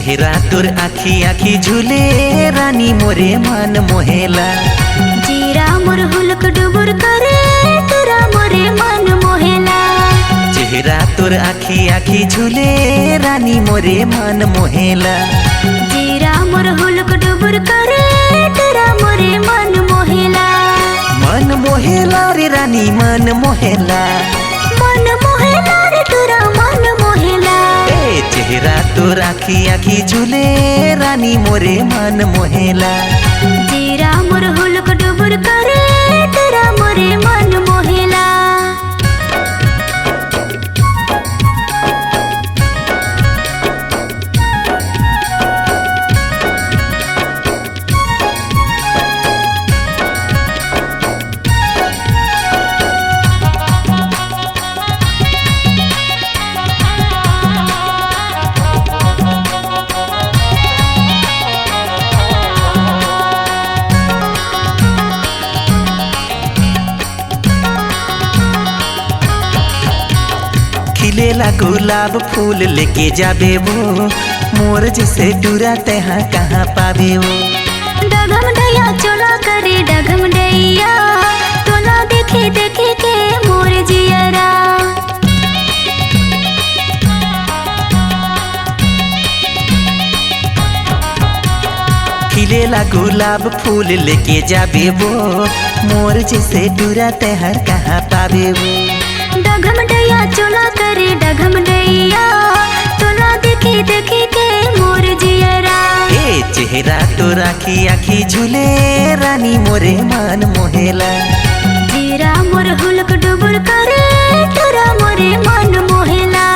चेहरा तोर आखी आखी झूले रानी मोरे मन मोहेला। जीरा मोर हुलक डुबुर करे तोरा मोरे मन मोहेला। चेहरा तोर आखी आखी झूले रानी मोरे मन मोहेला। जीरा मोर हुलक डुबुर करे तोरा मोरे मन मोहेला। मन मोहेला रे रानी मन मोहेला। मन मोहेला रे तोरा मन मोहेला। चेहरा तोर आखी आखी झूले रानी मोरे मन मोहेला। जीरा मोर हुलक डुबुर करे तोरा मोरे मन मोहेला। खिलेला गुलाब फूल लेके जाबे वो, मोर जैसे डूरा तहाँ कहाँ पावे वो। डगम डैया चोला करे डगम डैया, तोला देखे देखे के मोर जियरा। खिलेला गुलाब फूल लेके जाबे वो, मोर जैसे डूरा तहाँ कहाँ पावे वो। डगम डैया चोला करे डगम डैया, तोला देखे देखे के मोर जियरा। चेहरा तोर आखी आखी झूले रानी मोरे मन मोहेला। जीरा मोर हुलक डुबुर करे तोरा मोरे मन मोहेला।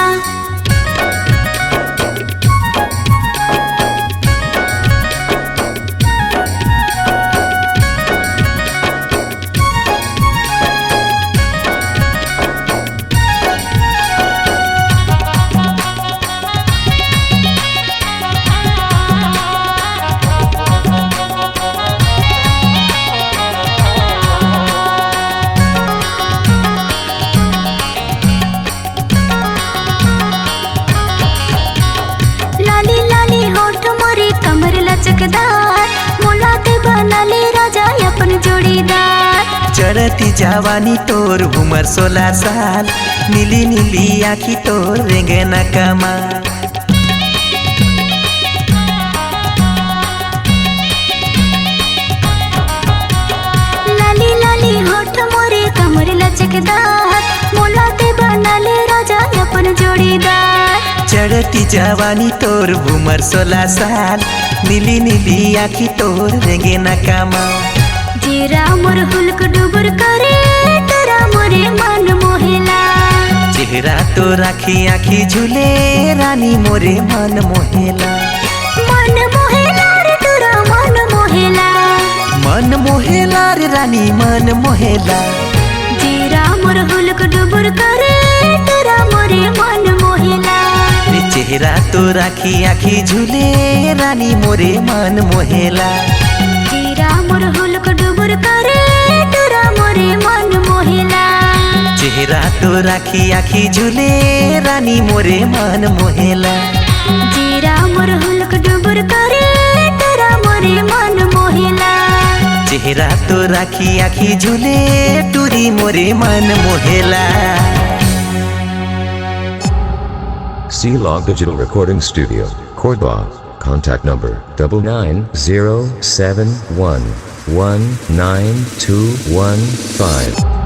लचकदार मोला के बनले राजा अपन जोड़ीदार। चढ़ती जवानी तोर उमर 16 साल, नीली नीली आखी तोर रेंगना कमाल। लाली लाली होठ मोरे कमर लचकदार, मोला के बनले राजा अपन जोड़ीदार। चढ़ती जवानी तोर उमर 16 साल, नीली नीली आखी तोर रेंगना कमाल। जीरा मोर हुलक डुबुर करे तोरा मोरे मन मोहेला। चेहरा तोर आखी आखी झूले रानी मोरे मन मोहेला। मन मोहेला रे तोरा मन मोहेला। मन मोहेला रे रानी मन मोहेला। जीरा मोर हुलक डुबुर करे तोरा मोरे मन मोहेला। चेहरा तोर आखी आखी झूले रानी मोरे मन मोहेला। जीरा मोर हुलक डुबुर करे तोरा मोरे मन मोहेला। चेहरा तोर आखी आखी झूले रानी मोरे मन मोहेला। जीरा मोर हुलक डुबुर करे तोरा मोरे मन मोहेला। चेहरा तोर आखी आखी झूले टूरी मोरे मन मोहेला। C-Log Digital Recording Studio, Cordoba. Contact number 9907119215.